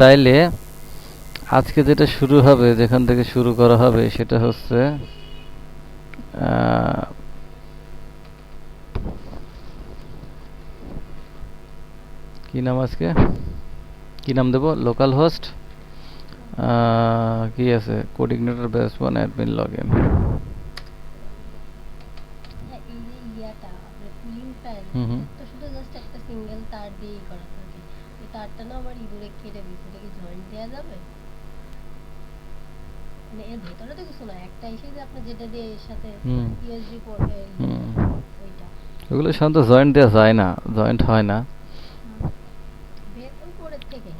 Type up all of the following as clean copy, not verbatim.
তাইলে আজকে যেটা শুরু হবে, যেখান থেকে শুরু করা হবে সেটা হচ্ছে কি নাম আজকে, কি নাম দেব? লোকাল হোস্ট, কি আছে, coordinator base one admin login. এই যে ইয়াটা আপনার কুলিং ফ্যান, তো শুধু জাস্ট একটা সিঙ্গেল তার দিয়েই করা থাকে। এই তারটা না আমার ইঁদুরে কেটে দিচ্ছে, এটা কি জয়েন্ট দেওয়া যাবে? মানে এর ভেতরে তো কিছু না, একটা এসে যে আপনি যেটা দিয়ে এর সাথে ইউএসবি পোর্টে ওইটা, ওগুলো সাধারণত জয়েন্ট দেওয়া যায় না, জয়েন্ট হয় না। ভেতর পরের থেকে।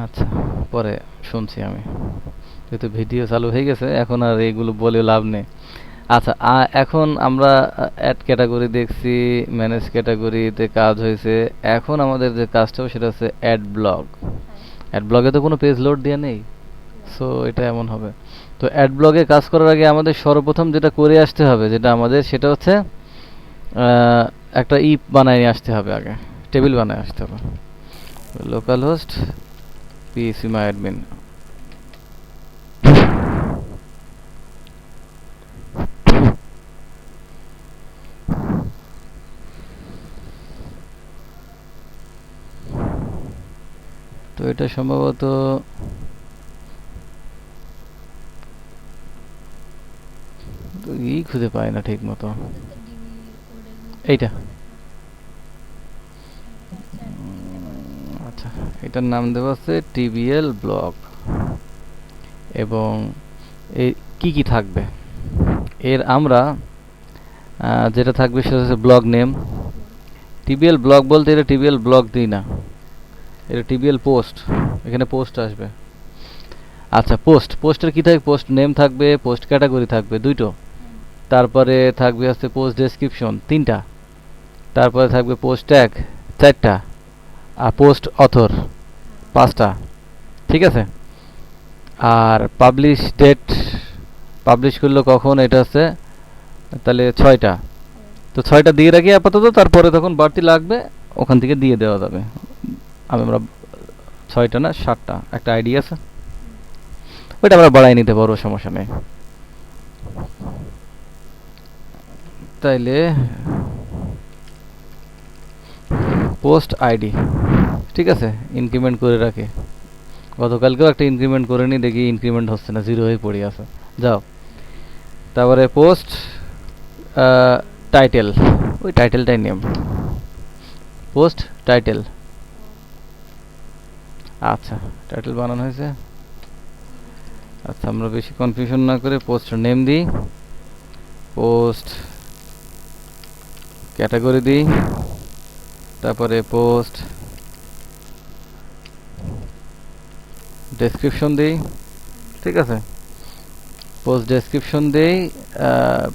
আচ্ছা, পরে শুনছি আমি, যেহেতু ভিডিও চালু হয়ে গেছে এখন আর এগুলো বলে লাভ নেই। আচ্ছা, এখন আমরা অ্যাড ক্যাটাগরি দেখছি, ম্যানেজ ক্যাটাগরিতে কাজ হয়েছে। এখন আমাদের যে কাজটা হবে সেটা হচ্ছে অ্যাড ব্লগ। অ্যাড ব্লগে তো কোনো পেজ লোড দেওয়া নেই, সো এটা এমন হবে। তো অ্যাড ব্লগে কাজ করার আগে আমাদের সর্বপ্রথম যেটা করে আসতে হবে, যেটা আমাদের সেটা হচ্ছে একটা বানায় নিয়ে আসতে হবে, আগে টেবিল বানায় আসতে হবে। লোকাল হোস্ট পিসি মাই অ্যাডমিন। তো এটা সম্ভবত খুঁজে পায় না ঠিক মতো, এইটা। আচ্ছা, এটার নাম দেওয়া আছে টিবিএল ব্লগ। এবং এই কি থাকবে এর, আমরা যেটা থাকবে সেটা হচ্ছে ব্লগ নেম। টিবিএল ব্লগ বলতে এটা টিবিএল ব্লগ দিই না, এটা টিবিএল পোস্ট, এখানে পোস্ট আসবে। আচ্ছা, পোস্টের কি থাকবে? পোস্ট নেম থাকবে, পোস্ট ক্যাটাগরি থাকবে দুইটো, তারপরে থাকবে হচ্ছে পোস্ট ডেসক্রিপশন তিনটা, তারপরে থাকবে পোস্ট ট্যাগ চারটা, আর পোস্ট অথর পাঁচটা। ঠিক আছে? আর পাবলিশ ডেট, পাবলিশ করলো কখন, এটা হচ্ছে তাহলে ছয়টা। তো ছয়টা দিয়ে রাখি আপাতত, তারপরে তখন বাড়তি লাগবে ওখান থেকে দিয়ে দেওয়া যাবে। আমরা ছয়টা না সাতটা, একটা আইডিয়া আছে, ওইটা আমরা বাড়াই নিতে পারবো, সমস্যা নেই। তাইলে পোস্ট আইডি, ঠিক আছে, ইনক্রিমেন্ট করে রাখি। গতকালকেও একটা ইনক্রিমেন্ট করে নি, দেখি ইনক্রিমেন্ট হচ্ছে না, জিরো হয়ে পড়ে আছে। যাও, তারপরে পোস্ট টাইটেল, ওই টাইটেলটাই নেম, পোস্ট টাইটেল। আচ্ছা, টাইটেল বানানো হয়েছে। আচ্ছা, আমরা বেশি কনফিউশন না করে পোস্ট নেম দিই, পোস্ট ক্যাটাগরি দিই, তারপরে পোস্ট ডেসক্রিপশন দিই। ঠিক আছে, পোস্ট ডেসক্রিপশন দেই,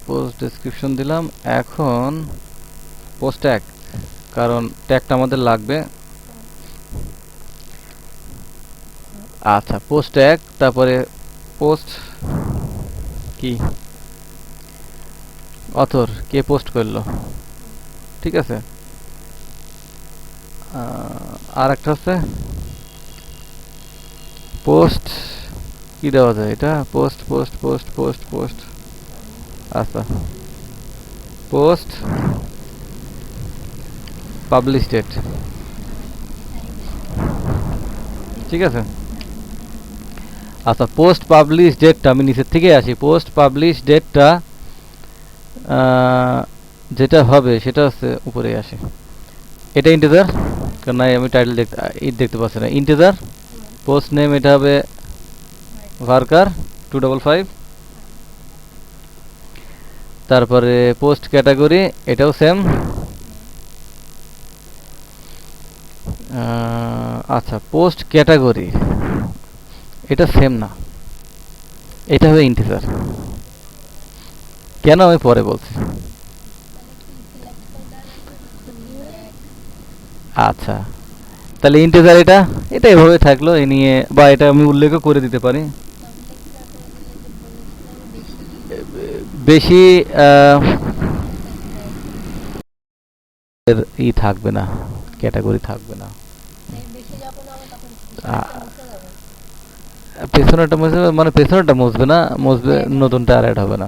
পোস্ট ডেসক্রিপশন দিলাম। এখন পোস্ট ট্যাগ, কারণ ট্যাগটা আমাদের লাগবে। আচ্ছা, পোস্ট ট্যাগ, তারপরে পোস্ট কি অথর, কে পোস্ট করলো। ঠিক আছে, আর একটা হচ্ছে পোস্ট, কি দেওয়া যায় এটা, post post post post post আচ্ছা, পোস্ট পাবলিশ ডেট। ঠিক আছে, আচ্ছা, পোস্ট পাবলিশ ডেটটা আমি নিচের থেকে আসি। পোস্ট পাবলিশ ডেটটা যেটা হবে সেটা হচ্ছে উপরে আসে, এটা ইন্টিজার, কারণ নাই আমি টাইটেল দেখতে পাচ্ছি না। ইন্টিজার পোস্ট নেম, এটা হবে ভার্কার 255। তারপরে পোস্ট ক্যাটাগরি, এটাও সেম। আচ্ছা, পোস্ট ক্যাটাগরি এটা সেম না, এটা হবে ইন্টিজার। কেন আমি পরে বলছি। আচ্ছা, তাহলে ইন্টিজার এটা, এটা এভাবে থাকলো, এ নিয়ে, বা এটা আমি উল্লেখও করে দিতে পারি। বেশি থাকবে না, ক্যাটাগরি থাকবে না। পেছনেরটা মুছবে মানে পেছনেরটা মুছবে না, মুছবে নতুনটা আর অ্যাড হবে না।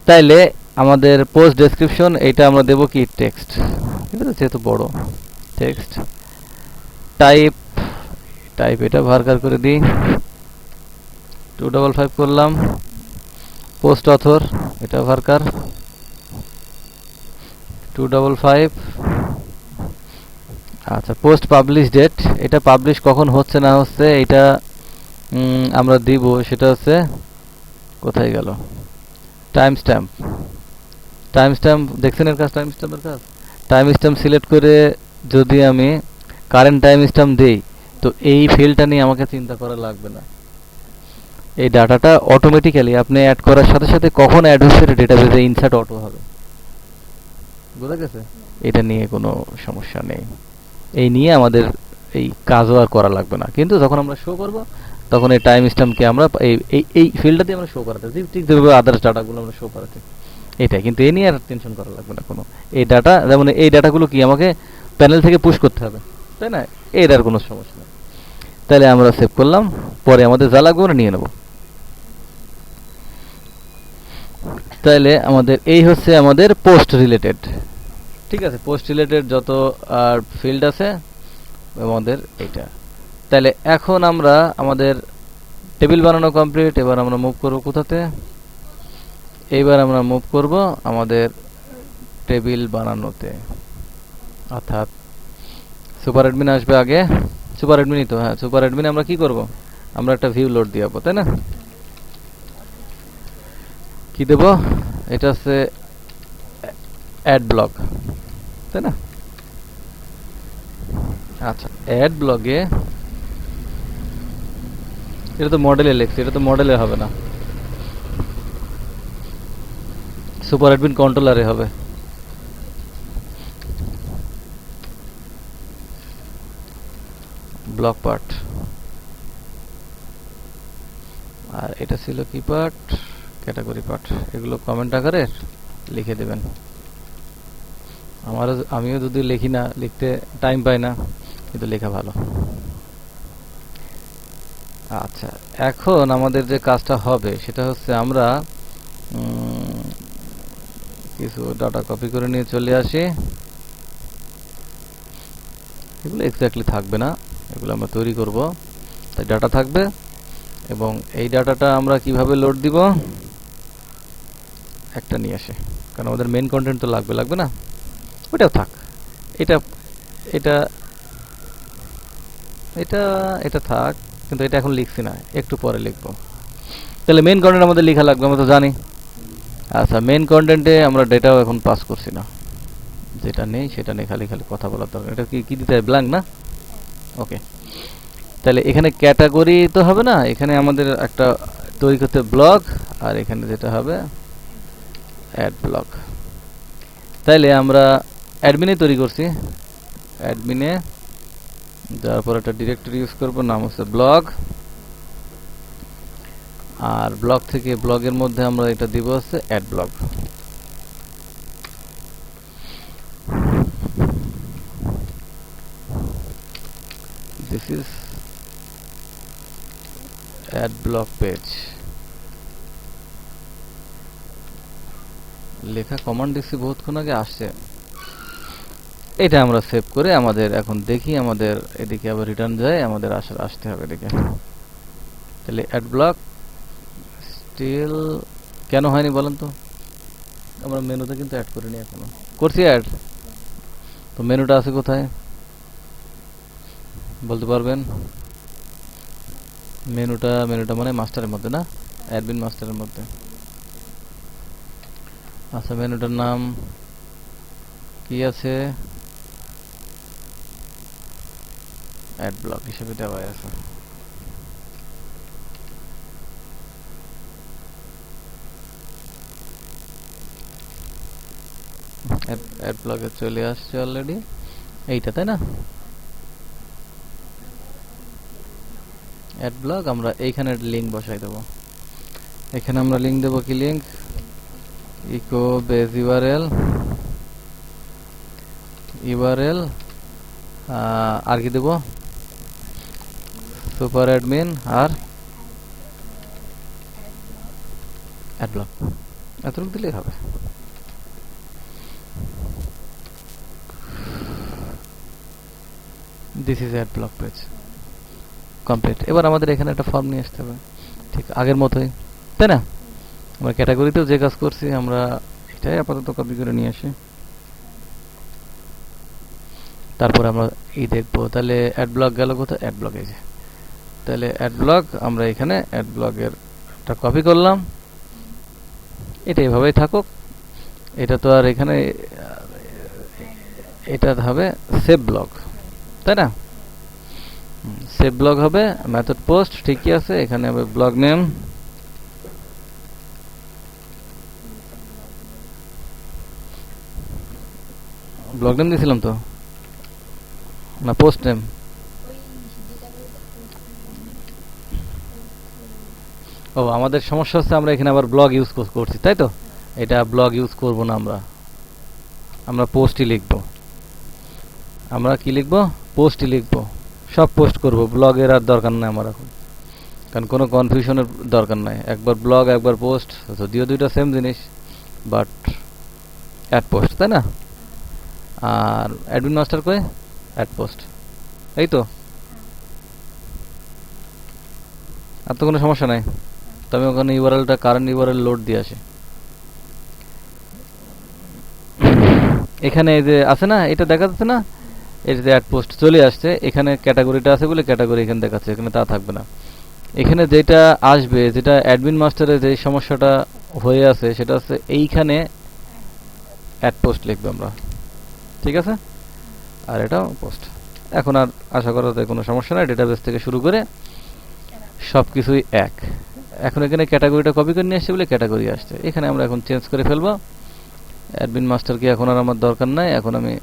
তাইলে আমাদের পোস্ট ডেসক্রিপশন এটা আমরা দেব কি টেক্সট, ঠিক আছে, যেহেতু বড় টেক্সট। টাইপ টাইপ এটা ভার্কার করে দিই, 255 করলাম। পোস্ট অথর এটা ভার্কার 255। আচ্ছা, পোস্ট পাবলিশ ডেট, এটা পাবলিশ কখন হচ্ছে না হচ্ছে এটা আমরা দিব, সেটা হচ্ছে কোথায় গেল, টাইম স্ট্যাম্প। টাইম স্ট্যাম্প দেখছেন এর কাজ, টাইম স্ট্যাম্পের কাজ। টাইম স্ট্যাম্প সিলেক্ট করে যদি আমি কারেন্ট টাইম স্ট্যাম্প দেই, তো এই ফিল্ডটা নিয়ে আমাকে চিন্তা করা লাগবে না। এই ডাটাটা অটোমেটিক্যালি আপনি অ্যাড করার সাথে সাথে কখন অ্যাড হচ্ছে এটা ডেটাবেজে ইনসার্ট অটো হবে। বুঝা গেছে? এটা নিয়ে কোনো সমস্যা নেই। এই নিয়ে আমাদের এই কাজও আর করা লাগবে না। কিন্তু যখন আমরা শো করব তখন এই টাইম স্ট্যাম্পকে আমরা এই ফিল্ডটা দিয়ে আমরা শো করাতে, ঠিক যেভাবে আদার্স ডাটাগুলো আমরা শো করাতে, এটাই। কিন্তু এই নিয়ে আর টেনশন করা লাগবে না কোনো। এই ডাটা যেমন এই ডাটাগুলো কি আমাকে প্যানেল থেকে পুশ করতে হবে, তাই না? এর আর কোনো সমস্যা নেই। তাহলে আমরা সেভ করলাম, পরে আমাদের যা লাগবে আমরা নিয়ে নেব। তাহলে আমাদের এই হচ্ছে আমাদের পোস্ট রিলেটেড, ঠিক আছে। পোস্ট রিলেটেড যত আর ফিল্ড আছে আমাদের এটা। তাহলে এখন আমরা আমাদের টেবিল বানানো কমপ্লিট। এবার আমরা মুভ করব কোথাতে, এইবার আমরা মুভ করব আমাদের টেবিল বানানোতে, অর্থাৎ সুপার অ্যাডমিন আসবে আগে। সুপার অ্যাডমিনই তো, হ্যাঁ সুপার অ্যাডমিন আমরা কি করব, আমরা একটা ভিউ লোড দিয়ে যাবো, তাই না? কি দেব, এটা হচ্ছে অ্যাড ব্লক, তাই না? আচ্ছা, অ্যাড ব্লগে এটা তো মডেলে লেখছে, এটা তো মডেলে হবে না, সুপার অ্যাডমিন কন্ট্রোলারে হবে। ব্লক পার্ট, আর এটা ছিল কি পার্ট, ক্যাটাগরি পার্ট। এগুলো কমেন্ট আকারে লিখে দেবেন। আমিও যদি লিখি না, লিখতে টাইম পাই না, কিন্তু লেখা ভালো। আচ্ছা, এখন আমাদের যে কাজটা হবে সেটা হচ্ছে আমরা কিছু ডাটা কপি করে নিয়ে চলে আসি। এগুলো এক্স্যাক্টলি থাকবে না, এগুলো আমরা তৈরি করব, তাই ডাটা থাকবে। এবং এই ডাটাটা আমরা কিভাবে লোড দিব, একটা নিয়ে আসে, কারণ আমাদের মেইন কন্টেন্ট তো লাগবে না, ওটাও থাক। এটা এটা এটা এটা থাক, কিন্তু এটা এখন লিখছি না, একটু পরে লিখবো। তাহলে মেইন কন্টেন্ট আমাদের লেখা লাগবে, আমরা তো জানি। আচ্ছা, মেইন কন্টেন্টে আমরা ডেটাও এখন পাস করছি না, যেটা নেই সেটা নেই, খালি খালি কথা বলার দরকার। এটা কি দিতে হয়, ব্ল্যাঙ্ক না? ওকে। তাহলে এখানে ক্যাটাগরি তো হবে না, এখানে আমাদের একটা তৈরি করতে ব্লগ, আর এখানে যেটা হবে অ্যাড ব্লগ। তাইলে আমরা অ্যাডমিনে তৈরি করছি, অ্যাডমিনে যাওয়ার পর একটা ডিরেক্টরি ইউজ করব, নাম হচ্ছে ব্লগ। আর ব্লগ থেকে ব্লগের মধ্যে আমরা এটা দিব হচ্ছে add blog. This is add blog page. লেখা কমান্ড দিচ্ছি বহুতক্ষণ আগে, আসছে। এটা আমরা সেভ করে আমাদের এখন দেখি, আমাদের এদিকে আবার রিটার্ন যায়, আমাদের আসতে হবে এদিকে। তাহলে অ্যাড ব্লক স্টিল কেন হয়নি বলেন তো? আমরা মেনুতে কিন্তু অ্যাড করিনি, এখনো করছি অ্যাড। তো মেনুটা আছে কোথায় বলতে পারবেন? মেনুটা মানে মাস্টারের মধ্যে না, অ্যাডমিন মাস্টারের মধ্যে। আচ্ছা, মেনুটার নাম কি আছে, অ্যাড ব্লক হিসেবে দেওয়া আছে। অ্যাড ব্লকে চলে আসছে অলরেডি, এইটা তাই না? অ্যাড ব্লক আমরা এইখানে লিংক বসাই দেবো। এখানে আমরা লিংক দেবো, কি লিংক, ইকো বেস ইউআরএল আর কি দেবো, সুপার অ্যাডমিন আর অ্যাড ব্লক, এতটুকু দিলেই হবে। This is add block page complete. এবার আমাদের এখানে একটা ফর্ম নিয়ে আসতে হবে, ঠিক আগের মতোই, তাই না? আমরা ক্যাটাগরিতেও যে কাজ করছি আমরা এটাই আপাতত কপি করে নিয়ে আসি, তারপর আমরা এই দেখবো। তাহলে অ্যাড ব্লক গেল কোথায়? অ্যাড ব্লক এই যে। তাহলে অ্যাড ব্লক আমরা এখানে অ্যাড ব্লকের একটা কপি করলাম, এটা এভাবেই থাকুক। এটা তো আর এখানে এটা হবে সেভ ব্লক, তাই না? সেভ ব্লক হবে মেথড পোস্ট, ঠিকই আছে। এখানে হবে ব্লক নেম, ব্লক নেম দিয়েছিলাম তো না, পোস্ট নেম? ও, আমাদের সমস্যা হচ্ছে আমরা এখানে আবার ব্লগ ইউজ করছি, তাই তো? এটা ব্লগ ইউজ করব না, আমরা পোস্টই লিখব। আমরা কি লিখব? পোস্টই লিখব। সব পোস্ট করব, ব্লগের আর দরকার নাই আমার এখন, কারণ কোনো কনফিউশনের দরকার নাই। একবার ব্লগ একবার পোস্ট, যদিও দুইটা সেম জিনিস, বাট অ্যাড পোস্ট, তাই না? আর অ্যাডমিন মাস্টার কই? অ্যাড পোস্ট, এই তো। আর তো কোনো সমস্যা নাই। তো আমি ওখানে ইউআরএলটা কারেন্ট ইউআরএল লোড দিয়ে আসি। এখানে এই যে আছে না, এটা দেখা যাচ্ছে না, এই যে অ্যাড পোস্ট চলে আসছে। এখানে ক্যাটাগরিটা আছে বলে ক্যাটাগরি এখানে দেখাচ্ছে, এখানে তা থাকবে না। এখানে যেটা আসবে, যেটা অ্যাডমিন মাস্টারে যে সমস্যাটা হয়ে আছে, সেটা হচ্ছে এইখানে অ্যাড পোস্ট লিখবো আমরা, ঠিক আছে? আর এটা পোস্ট। এখন আর আশা করা যায় কোনো সমস্যা নাই, ডেটাবেস থেকে শুরু করে সব কিছুই এক। এখন এখানে ক্যাটাগরিটা কপি করে নিয়ে আসছে বলে ক্যাটাগরি আসছে। এখানে আমরা এখন চেঞ্জ করে ফেলবো। অ্যাডমিন মাস্টারকে এখন আর আমার দরকার নাই। এখন আমি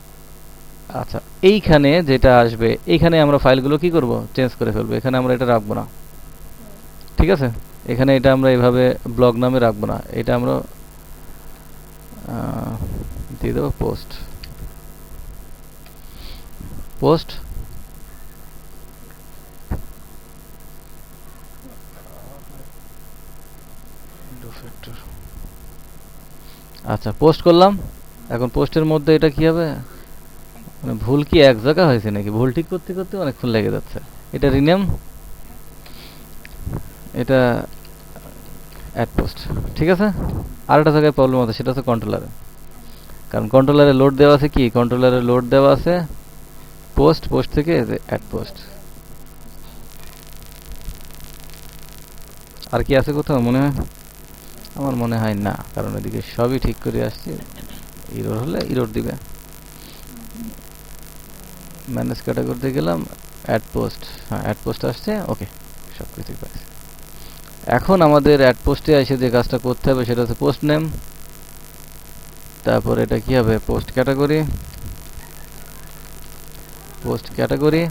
আচ্ছা, এইখানে যেটা আসবে এইখানে আমরা ফাইলগুলো কি করব? চেঞ্জ করে ফেলবো। এখানে আমরা এটা রাখবো না, ঠিক আছে? এখানে এটা আমরা এইভাবে ব্লগ নামে রাখবো না, এটা আমরা দিয়ে দেবো পোস্ট। পোস্ট আচ্ছা, পোস্ট করলাম। এখন পোস্টের মধ্যে এটা কি হবে? মানে ভুল কি এক জায়গা হয়েছে নাকি? ভুল ঠিক করতে করতে অনেকক্ষণ লেগে যাচ্ছে। এটা রিনেম, এটা অ্যাড পোস্ট, ঠিক আছে? আর একটা জায়গায় প্রবলেম আছে, সেটা হচ্ছে কন্ট্রোলারে। কারণ কন্ট্রোলারে লোড দেওয়া আছে কি? কন্ট্রোলারে লোড দেওয়া আছে পোস্ট, পোস্ট থেকে অ্যাড পোস্ট। আর কি আছে কোথাও মনে হয়? আমার মনে হয় না, কারণ এদিকে সবই ঠিক করে আসছে। ইরোর হলে ইরোর দিবে। ম্যানেজ ক্যাটাগরিতে গেলাম, অ্যাড পোস্ট, হ্যাঁ অ্যাড পোস্ট আসছে, ওকে, সব কিছুই পাইছে। এখন আমাদের অ্যাড পোস্টে এসে যে কাজটা করতে হবে সেটা হচ্ছে পোস্ট নেম, তারপর এটা কি হবে? পোস্ট ক্যাটাগরি, পোস্ট ক্যাটাগরি,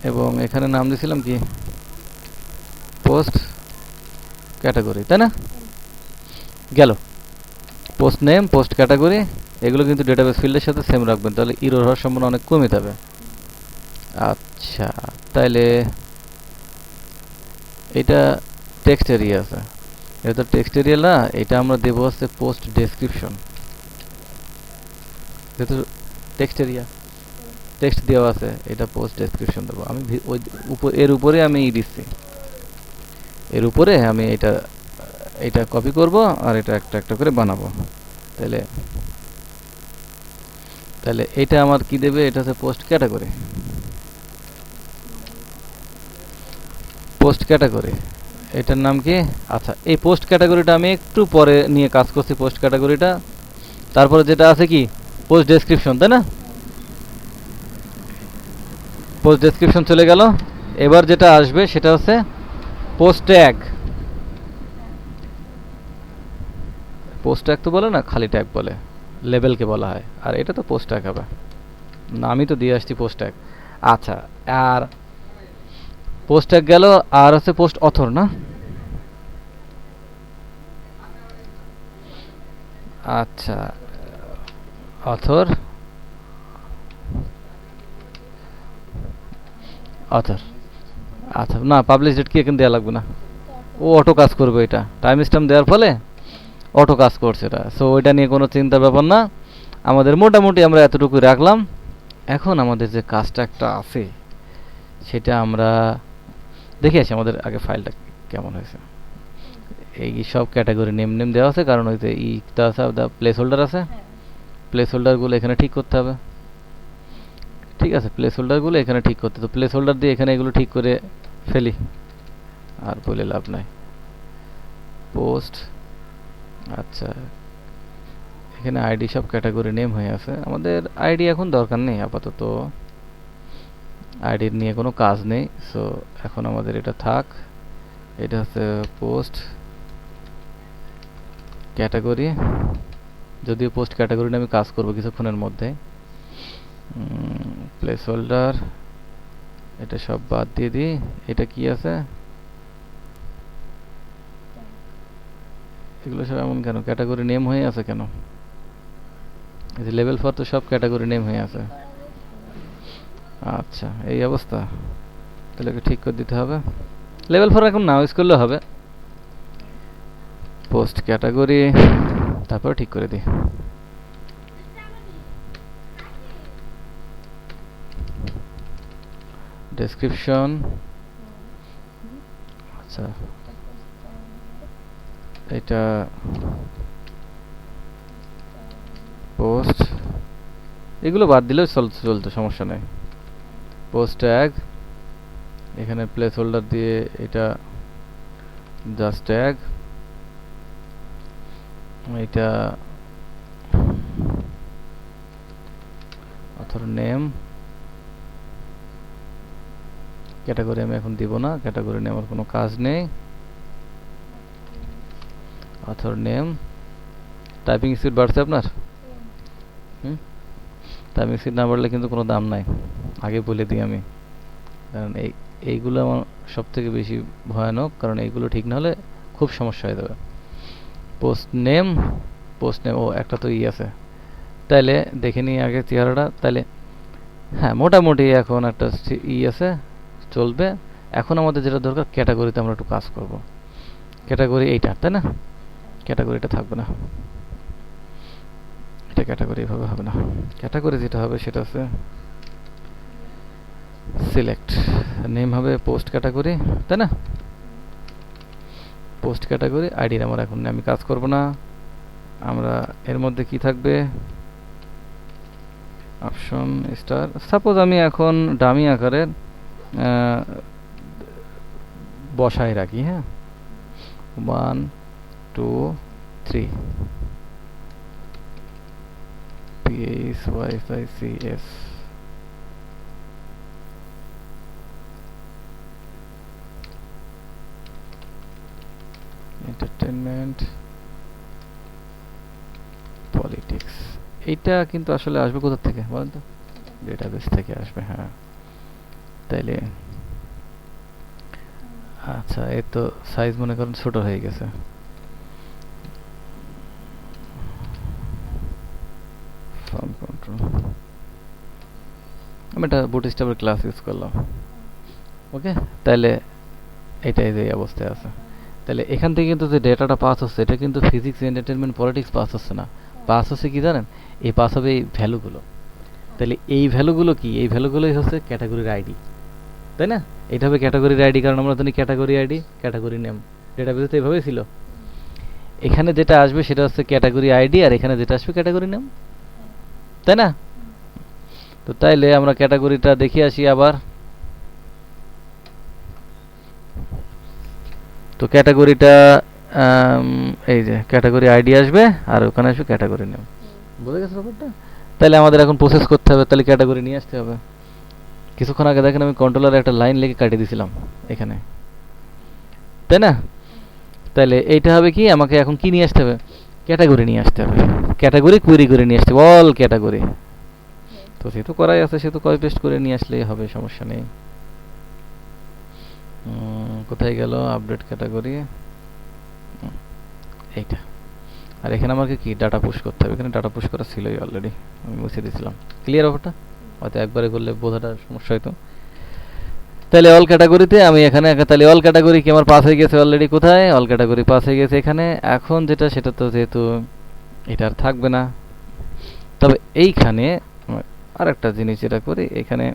এবং এখানে নাম দিয়েছিলাম কি? পোস্ট ক্যাটাগরি, তাই না? গেল পোস্ট নেম, পোস্ট ক্যাটাগরি, এগুলো কিন্তু ডেটাবেস ফিল্ডের সাথে সেম রাখবেন, তাহলে ইরর হওয়ার সম্ভাবনা অনেক কমে যাবে। আচ্ছা, তাইলে এটা টেক্সট এরিয়া আছে, এটা তো টেক্সট এরিয়া না, এটা আমরা দেবো হচ্ছে পোস্ট ডেসক্রিপশন। যেহেতু টেক্সট এরিয়া, টেক্সট দেওয়া আছে, এটা পোস্ট ডেসক্রিপশন দেবো আমি। ওই এর উপরে আমি দিচ্ছি, এর উপরে আমি এটা কপি করব আর এটা একটা একটা করে বানাবো। তাহলে তাহলে এটা আমার কি দেবে? এটা হচ্ছে পোস্ট ক্যাটাগরি, পোস্ট ক্যাটাগরি, এটার নাম কি? আচ্ছা, এই পোস্ট ক্যাটাগরিটা আমি একটু পরে নিয়ে কাজ করছি, পোস্ট ক্যাটাগরিটা। তারপরে যেটা আছে কি? পোস্ট ডেসক্রিপশন, তাই না? পোস্ট ডেসক্রিপশন চলে গেল। এবার যেটা আসবে সেটা হচ্ছে পোস্ট ট্যাগ। পোস্ট ট্যাগ তো বলে না, খালি ট্যাগ বলে, লেবেলকে বলা হয়। আর এটা তো পোস্ট ট্যাগ হবে না, আমি তো দিয়ে আসছি পোস্ট ট্যাগ। আচ্ছা, আর পোস্ট ট্যাগ গেল, আর হচ্ছে পোস্ট অথর, না? আচ্ছা, অথর, অথর, আচ্ছা, না পাবলিশ ডেট কি এখন দেওয়া লাগবে না, তো ও অটো কাজ করবে, এটা টাইম স্ট্যাম্প দেওয়ার ফলে অটো কাজ করছে এটা, সো ওইটা নিয়ে কোনো চিন্তার ব্যাপার না। আমাদের মোটামুটি আমরা এতটুকু রাখলাম। এখন আমাদের যে কাজটা একটা আছে সেটা আমরা দেখে আসি, আমাদের আগে ফাইলটা কেমন হয়েছে। এই সব ক্যাটাগরি নেম নেম দেওয়া আছে, কারণ ওই যে ইটা আছে, প্লেস হোল্ডার আছে, হ্যাঁ প্লেস হোল্ডারগুলো এখানে ঠিক করতে হবে। ঠিক আছে, প্লেস হোল্ডারগুলো এখানে ঠিক করতে, তো প্লেস হোল্ডার দিয়ে এখানে এগুলো ঠিক করে ফেলি, আর বলে লাভ নাই। পোস্ট, আচ্ছা এখানে আইডি সব ক্যাটাগরি নেম হয়ে আছে, আমাদের আইডি এখন দরকার নেই আপাতত, আইডির নিয়ে কোনো কাজ নেই। সো এখন আমাদের এটা থাক, এটা হচ্ছে পোস্ট ক্যাটাগরি, যদিও পোস্ট ক্যাটাগরি নিয়ে আমি কাজ করব কিছুক্ষণের মধ্যে। প্লেস হোল্ডার এটা সব বাদ দিয়ে দিই। এটা কি আছে, এগুলো সব এমন কেন, ক্যাটাগরি নেম হয়ে আছে কেন? এই যে লেভেল 4 তো সব ক্যাটাগরি নেম হয়ে আছে। করা যাচ্ছে। আচ্ছা এই অবস্থা, তাহলে ওকে ঠিক করে দিতে হবে। লেভেল 4 এখন না ইউজ করলে হবে। পোস্ট ক্যাটাগরি, তারপর ঠিক করে দিই। ডেসক্রিপশন, আচ্ছা এটা পোস্ট, এগুলো বাদ দিলেও চলতো, সমস্যা নেই। পোস্ট ট্যাগ, এখানে প্লেস হোল্ডার দিয়ে এটা জাস্ট ট্যাগ, এটা অথর নেম, ক্যাটাগরি আমি এখন দিব না, ক্যাটাগরি নিয়ে আমার কোনো কাজ নেই। অথর নেম, টাইপিং স্পিড বাড়ছে আপনার? টাইপিং স্পিড না বাড়লে কিন্তু কোনো দাম নাই, আগে বলে দিই আমি, কারণ এইগুলো আমার সব থেকে বেশি ভয়ানক, কারণ এইগুলো ঠিক না হলে খুব সমস্যা হয়ে যাবে। পোস্ট নেম, পোস্ট নেম ও একটা তো আছে, তাইলে দেখে নিই আগে চেহারাটা, তাইলে হ্যাঁ মোটামুটি এখন একটা আছে, চলবে। এখন আমাদের যেটা দরকার, ক্যাটাগরিতে আমরা একটু কাজ করব। ক্যাটাগরি এইটা, তাই না? ক্যাটাগরিটা থাকবে না, এটা ক্যাটাগরি এভাবে হবে না। ক্যাটাগরি যেটা হবে সেটা আছে সিলেক্ট, নেম হবে পোস্ট ক্যাটাগরি, তাই না? পোস্ট ক্যাটাগরি, আইডির আমার এখন আমি কাজ করব না। আমরা এর মধ্যে কি থাকবে, অপশন স্টার, সাপোজ আমি এখন ডামি আকারের বসায় রাখি, হ্যাঁ 1 2 3 PASYCS, এন্টারটেনমেন্ট পলিটিক্স। এইটা কিন্তু আসলে আসবে কোথা থেকে বলেন তো? ডেটাবেস থেকে আসবে, হ্যাঁ। তাইলে আচ্ছা, এই তো সাইজ মনে করেন ছোট হয়ে গেছে। ফন্ট কন্ট্রোল, আমি একটা বুটস্ট্র্যাপের ক্লাস ইউজ করলাম, ওকে। তাহলে এটাই যে অবস্থায় আছে, তাহলে এখান থেকে কিন্তু যে ডেটাটা পাস হচ্ছে, এটা কিন্তু ফিজিক্স এন্টারটেনমেন্ট পলিটিক্স পাস হচ্ছে না, পাস হচ্ছে কি জানেন? এই পাস হবে এই ভ্যালুগুলো। তাহলে এই ভ্যালুগুলো কি? এই ভ্যালুগুলোই হচ্ছে ক্যাটাগরির আইডি, তাই না? এটা হবে ক্যাটাগরির আইডি, কারণ আমরা জানি ক্যাটাগরি আইডি ক্যাটাগরি নেম, ডেটাবেসে তো এইভাবেই ছিল। এখানে যেটা আসবে সেটা হচ্ছে ক্যাটাগরি আইডি, আর এখানে যেটা আসবে ক্যাটাগরি নেম, তাই না? তো তাইলে আমরা ক্যাটাগরিটা দেখে আসি আবার। তো ক্যাটাগরিটা এই যে ক্যাটাগরি আইডি আসবে, আর ওখানে আসবে ক্যাটাগরি নেম। বুঝে গেছে ব্যাপারটা? তাহলে আমাদের এখন প্রসেস করতে হবে, তাহলে ক্যাটাগরি নিয়ে আসতে হবে। কিছুক্ষণ আগে দেখেন আমি কন্ট্রোলারে একটা লাইন লিখে কাটিয়ে দিয়েছিলাম এখানে, তাই না? তাহলে এইটা হবে কি, আমাকে এখন কি নিয়ে আসতে হবে? ক্যাটাগরি নিয়ে আসতে হবে, ক্যাটাগরি কোয়েরি করে নিয়ে আসতে হবে, অল ক্যাটাগরি। তো যেহেতু করাই আছে সেহেতু কপি পেস্ট করে নিয়ে আসলেই হবে, সমস্যা নেই। কোথায় গেল আপডেট ক্যাটাগরি, এইটা। আর এখানে আমাকে কি ডাটা পুশ করতে হবে, এখানে ডাটা পুশ করা ছিলই অলরেডি, আমি মুছে দিয়েছিলাম। ক্লিয়ার ব্যাপারটা? হয়তো একবারে করলে বোঝাটা সমস্যা হতো। তাহলে অল ক্যাটাগরিতে আমি এখানে তাহলে অল ক্যাটাগরি কি আমার পাস হয়ে গেছে অলরেডি। কোথায়? অল ক্যাটাগরি পাস হয়ে গেছে এখানে। এখন যেটা সেটা তো যেহেতু এটা আর থাকবে না, তবে এইখানে আর একটা জিনিস যেটা করি, এখানে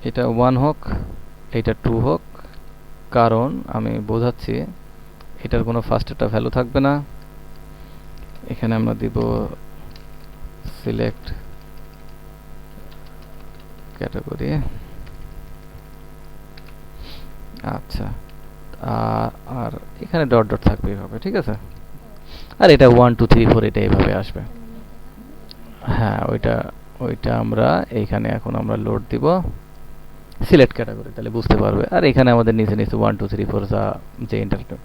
এটা 1 হোক, এটা 2 হোক, কারণ আমি বোঝাচ্ছি এটার কোনো ফার্স্ট একটা ভ্যালু থাকবে না। এখানে আমরা দিব সিলেক্ট ক্যাটাগরি। আচ্ছা, আর এখানে ডট ডট থাকবে এইভাবে, ঠিক আছে। আর এটা 1 2 3 4 এটা এইভাবে আসবে। হ্যাঁ, ওইটা আমরা এইখানে এখন আমরা লোড দিব সিলেক্ট ক্যাটাগরি, তাহলে বুঝতে পারবে। আর এখানে আমাদের নিচে 1 2 3 4 যে ইন্টারটা,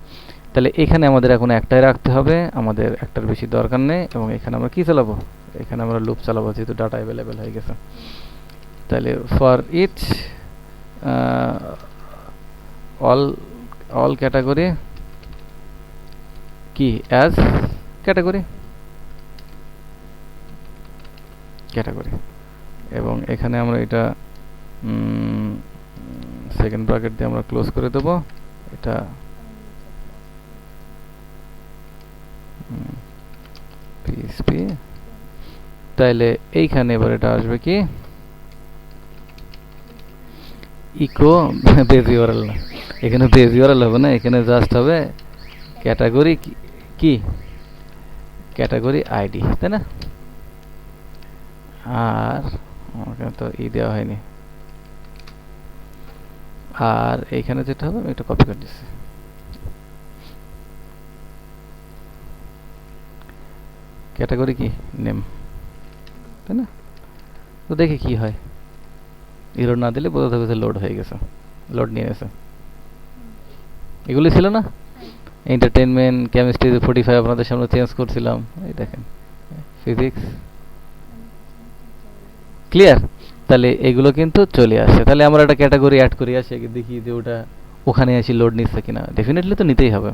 তাহলে এখানে আমাদের এখন একটাই রাখতে হবে, আমাদের একটার বেশি দরকার নেই। এবং এখানে আমরা কি চালাবো? এখানে আমরা লুপ চালাবো, যেহেতু ডাটা অ্যাভেলেবেল হয়ে গেছে। তাহলে ফর ইচ অল ক্যাটাগরি কি অ্যাজ ক্যাটাগরি এবং এখানে আমরা এটা সেকেন্ড ব্র্যাকেট দিয়ে আমরা ক্লোজ করে দেব। এটা পিএসপি, তাইলে এইখানে এবার এটা আসবে কি ইকো বেজ ইউআরএল না, এখানে বেজ ইউআরএল হবে না, এখানে জাস্ট হবে ক্যাটাগরি কি ক্যাটাগরি আইডি, তাই না? আর আমাকে তো দেওয়া হয়নি। আর এইখানে যেটা হবে আমি এটা কপি করে দিচ্ছি। ক্যাটাগরি কি নেম, তাই না? তো দেখি কি হয়। এরর না দিলে বোঝা যাবে যে লোড হয়ে গেছে, লোড নিয়ে গেছে। এগুলি ছিল না এন্টারটেইনমেন্ট, কেমিস্ট্রি 45 আপনাদের সামনে চেঞ্জ করছিলাম, এই দেখেন ফিজিক্স, ক্লিয়ার? তাহলে এগুলো কিন্তু চলে আসে। তাহলে আমরা একটা ক্যাটাগরি অ্যাড করি, আসে দেখি যে ওটা ওখানে এসে লোড নিচ্ছে কিনা। ডেফিনেটলি তো নিতেই হবে।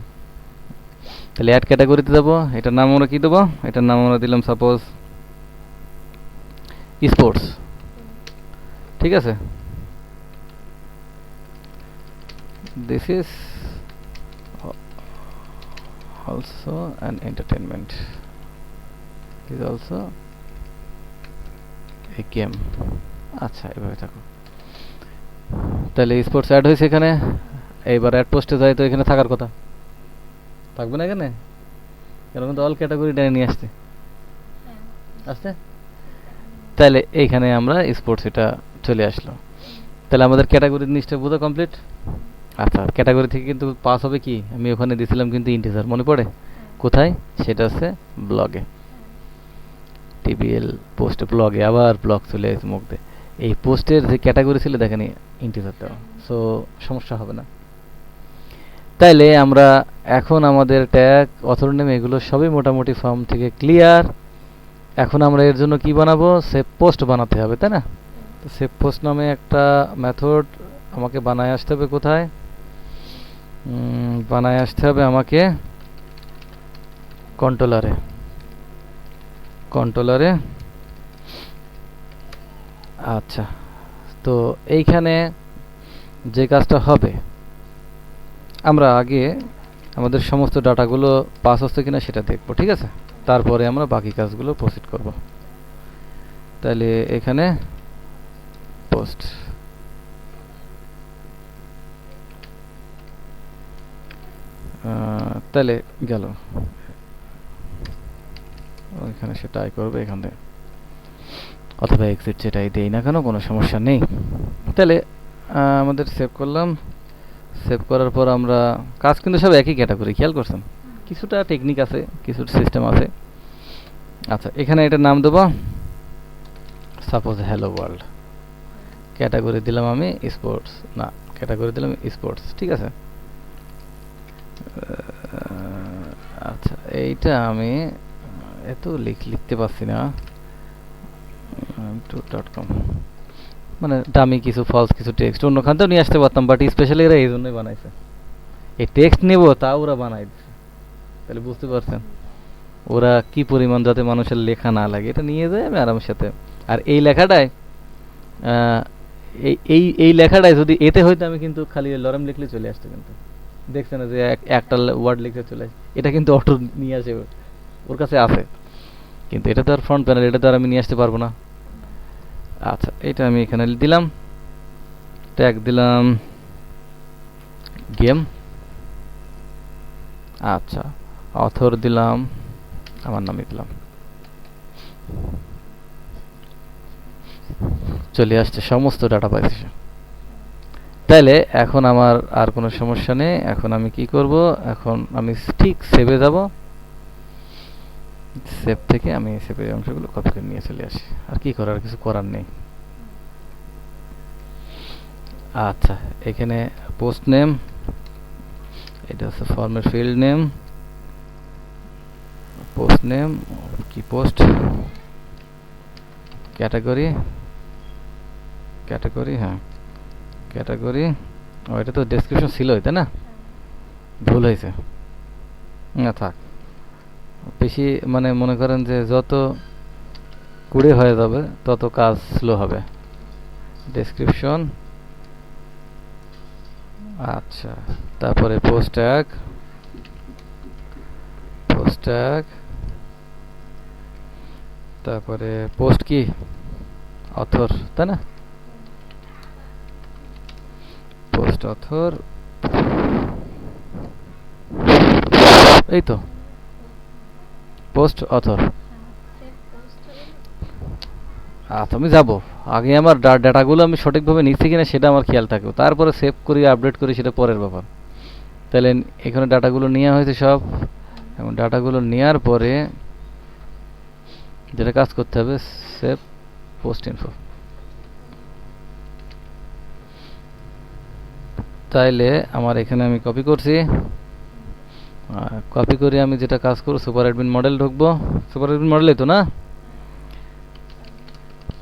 তাহলে অ্যাড ক্যাটাগরিতে যাবো, এটার নাম আমরা কি দেবো? এটার নাম আমরা দিলাম সাপোজ স্পোর্টস, ঠিক আছে। This is also an entertainment, is also a game। আচ্ছা, এভাবে থাকো। তাহলে স্পোর্টস অ্যাড হয়েছে এখানে। এইবার অ্যাড পোস্টে যাই, তো এখানে থাকার কথা থাকবে না এখানে, এরকম তো অল ক্যাটাগরি টেনে নিয়ে আসতে আসতে। তাহলে এইখানে আমরা স্পোর্টস এটা চলে আসলো। তাহলে আমাদের ক্যাটাগরির জিনিসটা বোঝা কমপ্লিট। আচ্ছা, ক্যাটাগরি থেকে কিন্তু পাস হবে কি, আমি ওখানে দিয়েছিলাম কিন্তু ইন্টিজার, মনে পড়ে? কোথায়? সেটা হচ্ছে ব্লগে, টিবিএল পোস্ট ব্লগে। আবার ব্লগ চলে এসে মুখ দিয়ে। এই পোস্টের যে ক্যাটাগরি ছিল দেখেন ইন্টিজার দেওয়া, সো সমস্যা হবে না। তাইলে আমরা এখন আমাদের ট্যাগ, অথর নেম, এগুলো সবই মোটামুটি ফর্ম থেকে ক্লিয়ার। এখন আমরা এর জন্য কি বানাবো? সেভ পোস্ট বানাতে হবে, তাই না? তো সেভ পোস্ট নামে একটা মেথড আমাকে বানায় আসতে হবে। কোথায় বানায় আসতে হবে? আমাকে কন্ট্রোলারে। আচ্ছা, তো এইখানে যে কাজটা হবে, আমরা আগে আমাদের সমস্ত ডাটাগুলো পাস হচ্ছে কিনা সেটা দেখব, ঠিক আছে? তারপরে আমরা বাকি কাজগুলো প্রসিড করব। তাহলে এখানে পোস্ট, তাহলে গেল এখানে, সেটাই করবে এখানে, অথবা এক্সিট যেটাই দেই না কেন, কোনো সমস্যা নেই। তাহলে আমাদের সেভ করলাম। সেভ করার পর আমরা কাজ কিন্তু সব একই ক্যাটাগরি, খেয়াল করছেন? কিছুটা টেকনিক আছে, কিছু সিস্টেম আছে। আচ্ছা, এখানে এটার নাম দেবো সাপোজ হ্যালো ওয়ার্ল্ড। ক্যাটাগরি দিলাম আমি স্পোর্টস, না ক্যাটাগরি দিলাম স্পোর্টস, ঠিক আছে। আচ্ছা, এইটা আমি এত লিখতে পারছি না, .com, মানে দামি কিছু ফলস কিছু টেক্সট অন্যখান থেকেও নিয়ে আসতে পারতাম, বাট স্পেশালি এরা এই জন্যই বানাইছে। এই টেক্সট নেব তাও ওরা বানাই দিচ্ছে। তাহলে বুঝতে পারছেন ওরা কি পরিমাণ, যাতে মানুষের লেখা না লাগে, এটা নিয়ে যায় আমি আরামের সাথে। আর এই লেখাটায় এই এই এই লেখাটাই যদি এতে হয়তো আমি কিন্তু খালি লরেম লিখলে চলে আসতো, কিন্তু দেখছে না যে একটা ওয়ার্ড লিখতে চলে আসে, এটা কিন্তু অটো নিয়ে আসে, ওর কাছে আছে, কিন্তু এটা তো আর ফ্রন্ট প্যানেল, এটা তো আর আমি নিয়ে আসতে পারবো না। আচ্ছা, এটা আমি এখানে দিলাম, ট্যাগ দিলাম গেম। আচ্ছা, অথর দিলাম, আমার নামই দিলাম, চলে আসছে, সমস্ত ডাটা পাইছে। তাইলে এখন আমার আর কোনো সমস্যা নেই, এখন আমি কি করব, এখন আমি ঠিক সেভে যাব, সেভ থেকে আমি সেভের অংশগুলো কপি করে নিয়ে চলে আসি, আর কি করার, কিছু করার নেই। আচ্ছা, এখানে পোস্ট নেম, এটা হচ্ছে ফর্মের ফিল্ড নেম, পোস্ট নেম কি, পোস্ট ক্যাটাগরি, ক্যাটাগরি, হ্যাঁ ক্যাটাগরি, ও এটা তো ডেসক্রিপশন ছিল, তাই না, ভুল হয়েছে, না থাক, বেশি মানে মনে করেন যে যত কুড়ে হয়ে যাবে তত কাজ স্লো হবে। ডেসক্রিপশন, আচ্ছা, তারপরে পোস্ট ট্যাগ, পোস্ট ট্যাগ, তারপরে পোস্ট কি, অথর, তাই না, পোস্ট অথর, এই তো পোস্ট অথর। আচ্ছা, আমি যাব, আগে আমার ডাটাগুলো আমি সঠিকভাবে নিচ্ছি কিনা সেটা আমার খেয়াল থাকবে, তারপরে সেভ করি আপডেট করি সেটা পরের ব্যাপার। তাহলে এখানে ডাটাগুলো নেওয়া হয়েছে সব, এবং ডাটাগুলো নেওয়ার পরে যেটা কাজ করতে হবে, সেভ পোস্ট ইনফো। তাইলে আমার এখানে আমি কপি করছি, কপি করে আমি যেটা কাজ করব, সুপার অ্যাডমিন মডেল ঢুকবো, সুপার অ্যাডমিন মডেলে তো না,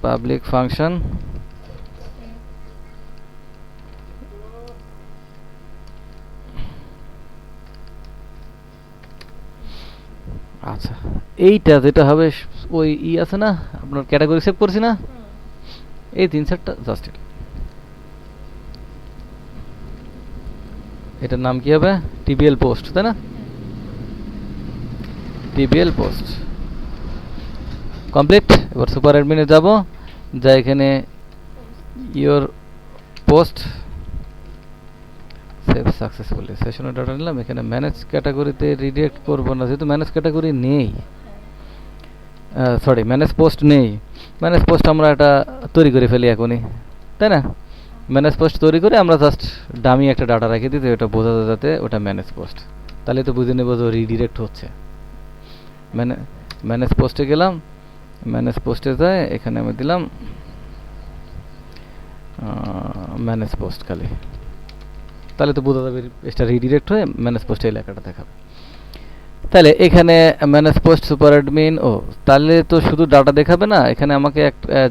পাবলিক ফাংশন, আচ্ছা এইটা যেটা হবে, ওই আছে না আপনার, ক্যাটাগরি সেভ করছি না, এই তিন চারটা জাস্ট, এটার নাম কি হবে, টিবিএল পোস্ট, তাই না, টিবিএল পোস্ট কমপ্লিট। এবার সুপার অ্যাডমিনে যাব, যা এখানে ইওর পোস্ট সেভ সাকসেসফুলি, সেশনের ডাটা নিলাম, এখানে ম্যানেজ ক্যাটাগরিতে রিডিরেক্ট করব না, যেহেতু ম্যানেজ ক্যাটাগরি নেই, সরি ম্যানেজ পোস্ট নেই, ম্যানেজ পোস্ট আমরা এটা তৈরি করে ফেলি এখনই, তাই না, ম্যানেজ পোস্ট তৈরি করে আমরা জাস্ট ডামি একটা ডাটা রেখে দিই, ওটা বোঝা যাতে ওটা ম্যানেজ পোস্ট, তাহলে তো বুঝে নেব যে রিডিরেক্ট হচ্ছে। ম্যানেজ পোস্টে গেলাম, ম্যানেজ পোস্টে যায়, এখানে আমি দিলাম ম্যানেজ পোস্ট খালি, তাহলে তো বোঝা যাবে এটা রিডিরেক্ট হয়ে ম্যানেজ পোস্টে এই লেখাটা দেখাবে। তাহলে এখানে ম্যানেজ পোস্ট সুপার অ্যাডমিন, ও তাহলে তো শুধু ডাটা দেখাবে না, এখানে আমাকে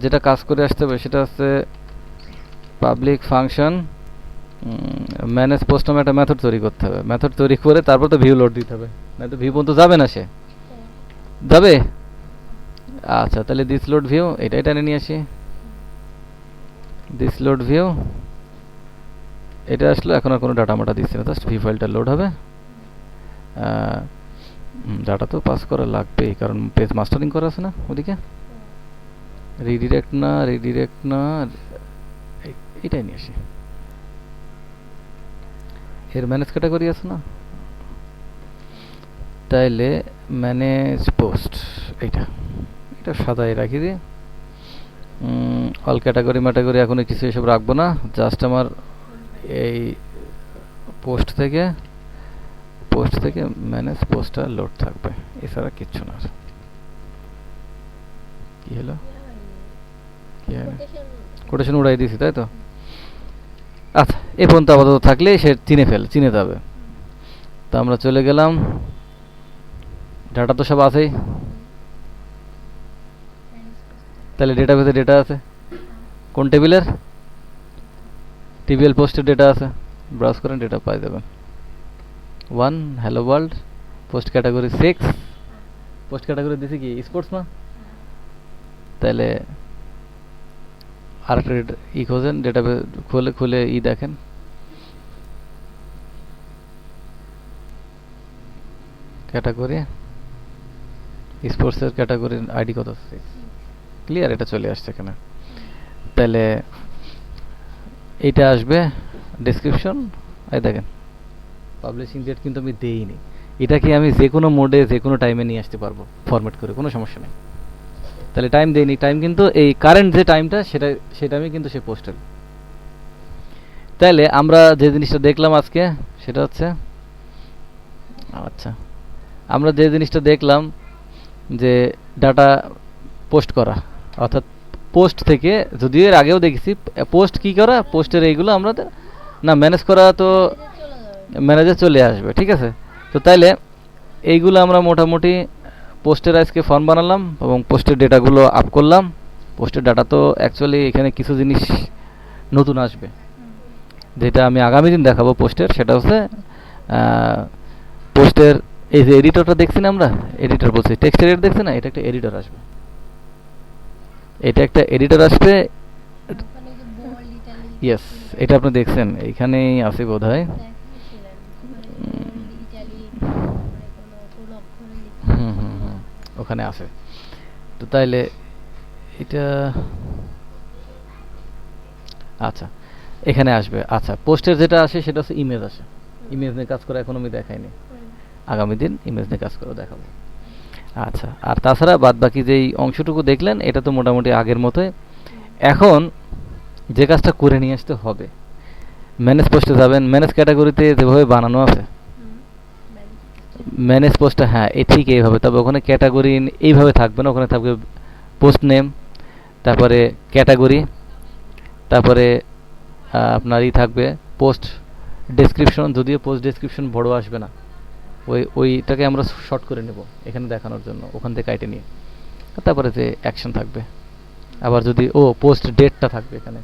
যেটা কাজ করে আসতে হবে সেটা হচ্ছে পাবলিক ফাংশন ম্যানেজ পোস্ট নামে একটা মেথড তৈরি করতে হবে, মেথড তৈরি করে তারপর তো ভিউ লোড দিতে হবে, না তো ভিউ পর্যন্ত যাবে না, সে যাবে। আচ্ছা, তাহলে দিস লোড ভিউ এটাই টেনে নিয়ে আসি, দিস লোড ভিউ এটা আসলো, এখন আর কোনো ডাটা মাটা দিচ্ছে না, জাস্ট ভি ফাইলটা লোড হবে। ডাটা তো পাস করা লাগবেই, কারণ পেজ মাস্টারিং করা আছে না ওদিকে, রিডিরেক্ট না, রিডিরেক্ট না, এটাই নিয়ে আসি, এর ম্যানেজ ক্যাটাগরি আছে না, তাইলে ম্যানেজ পোস্ট এইটা, এটা সাদাই রাখি দিই, অল ক্যাটাগরি ম্যাটাগরি এখন কিছু এসব রাখবো না, জাস্ট আমার এই পোস্ট থেকে ম্যানেজ পোস্টটা লোড থাকবে, এছাড়া কিচ্ছু না। কি হলো, কি হলো, কোটেশন উড়াই দিয়েছি তাই তো। আচ্ছা, এই পর্যন্ত আপাতত থাকলে সে চিনে যাবে। তো আমরা চলে গেলাম, ডাটা তো সব আছেই, তাহলে ডেটাবেসে ডেটা আছে, কোন টেবিলের, টিবিএল পোস্টের ডেটা আছে, ব্রাউজ করেন ডেটা পাই যাবেন। 1 hello world, post category 6, post category দিছি কি স্পোর্টস না, তাহলে আরেকটা ই খোঁজেন, ডেটাবেস খুলে খুলে ই দেখেন, ক্যাটাগরি স্পোর্টসের ক্যাটাগরি আইডি কত, ক্লিয়ার, এটা চলে আসছে এখানে। তাহলে এইটা আসবে ডেসক্রিপশন, এই দেখেন পাবলিশিং ডেট কিন্তু আমি দেইনি। এটাকে আমি যে কোনো মোডে যে কোনো টাইমে নিয়ে আসতে পারবো ফরম্যাট করে, কোনো সমস্যা নেই। তাহলে টাইম দেইনি, টাইম কিন্তু এই কারেন্ট যে টাইমটা সেটা আমি কিন্তু সে পোস্টের। তাহলে আমরা যে জিনিসটা দেখলাম আজকে সেটা হচ্ছে, আচ্ছা আমরা যে জিনিসটা দেখলাম যে ডাটা পোস্ট করা, অর্থাৎ পোস্ট থেকে, যদিও এর আগেও দেখেছি পোস্ট কি করা, পোস্টের এইগুলো আমরা না ম্যানেজ করা, তো ম্যানেজে চলে আসবে, ঠিক আছে। তো তাইলে এইগুলো আমরা মোটামুটি পোস্টের আজকে ফর্ম বানালাম এবং পোস্টের ডেটাগুলো আপ করলাম। পোস্টের ডাটা তো অ্যাকচুয়ালি এখানে কিছু জিনিস নতুন আসবে, যেটা আমি আগামী দিন দেখাবো পোস্টের, সেটা হচ্ছে পোস্টের এই যে এডিটরটা দেখছি না আমরা, এডিটর বলছি, টেক্সট এডিটর দেখছি না, এটা একটা এডিটর আসবে, এটা একটা এডিটর আসবে। ওখানে যে বোল্ড ইটালিক, ইয়েস, এটা আপনি দেখছেন এইখানেই আছে বোধ হয়। দেখিয়েছিলেন বোল্ড ইটালিক, তারপরে কোনো কোনো অক্ষরে লিখতে হুম হুম হুম, ওখানে আছে। তো তাইলে এটা, আচ্ছা এখানে আসবে। আচ্ছা পোস্টের যেটা আসে সেটা হচ্ছে ইমেজ আসে, ইমেজ নিয়ে কাজ করা এখন আমি দেখাইনি, আগামী দিন ইমেজ নিয়ে কাজ করে দেখাবো। আচ্ছা, আর তাছাড়া বাদ বাকি যেই অংশটুকু দেখলেন এটা তো মোটামুটি আগের মতোই। এখন যে কাজটা করে নিয়ে আসতে হবে, ম্যানেজ পোস্টে যাবেন, ম্যানেজ ক্যাটাগরিতে যেভাবে বানানো আছে ম্যানেজ পোস্টটা, হ্যাঁ এই ঠিক এইভাবে, তবে ওখানে ক্যাটাগরি এইভাবে থাকবে না, ওখানে থাকবে পোস্ট নেম, তারপরে ক্যাটাগরি, তারপরে আপনারই থাকবে পোস্ট ডেসক্রিপশন, যদিও পোস্ট ডেসক্রিপশন বড় আসবে না, ওইটাকে আমরা শর্ট করে নেব এখানে দেখানোর জন্য, ওখান থেকে কাটে নিয়ে। তারপরে যে অ্যাকশন থাকবে, আবার যদি পোস্ট ডেটটা থাকবে এখানে,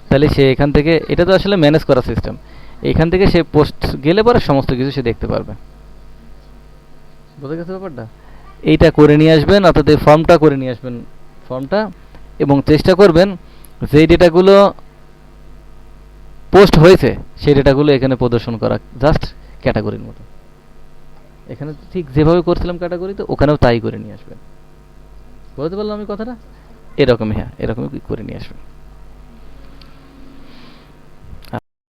তাহলে সে এখান থেকে, এটা তো আসলে ম্যানেজ করা সিস্টেম, এখান থেকে সে পোস্ট গেলে পরে সমস্ত কিছু সে দেখতে পারবে। বুঝে গেছে ব্যাপারটা? এইটা করে নিয়ে আসবেন, অর্থাৎ এই ফর্মটা করে নিয়ে আসবেন, ফর্মটা, এবং চেষ্টা করবেন যেই ডেটাগুলো পোস্ট হয়েছে সেই ডেটাগুলো এখানে প্রদর্শন করা, জাস্ট ক্যাটাগরির মতো। এখানে ঠিক যেভাবে করছিলাম ক্যাটাগরিতে, ওখানেও তাই করে নিয়ে আসবেন। বুঝতে পারলাম আমি কথাটা? এরকমই, হ্যাঁ এরকমই করে নিয়ে আসবেন।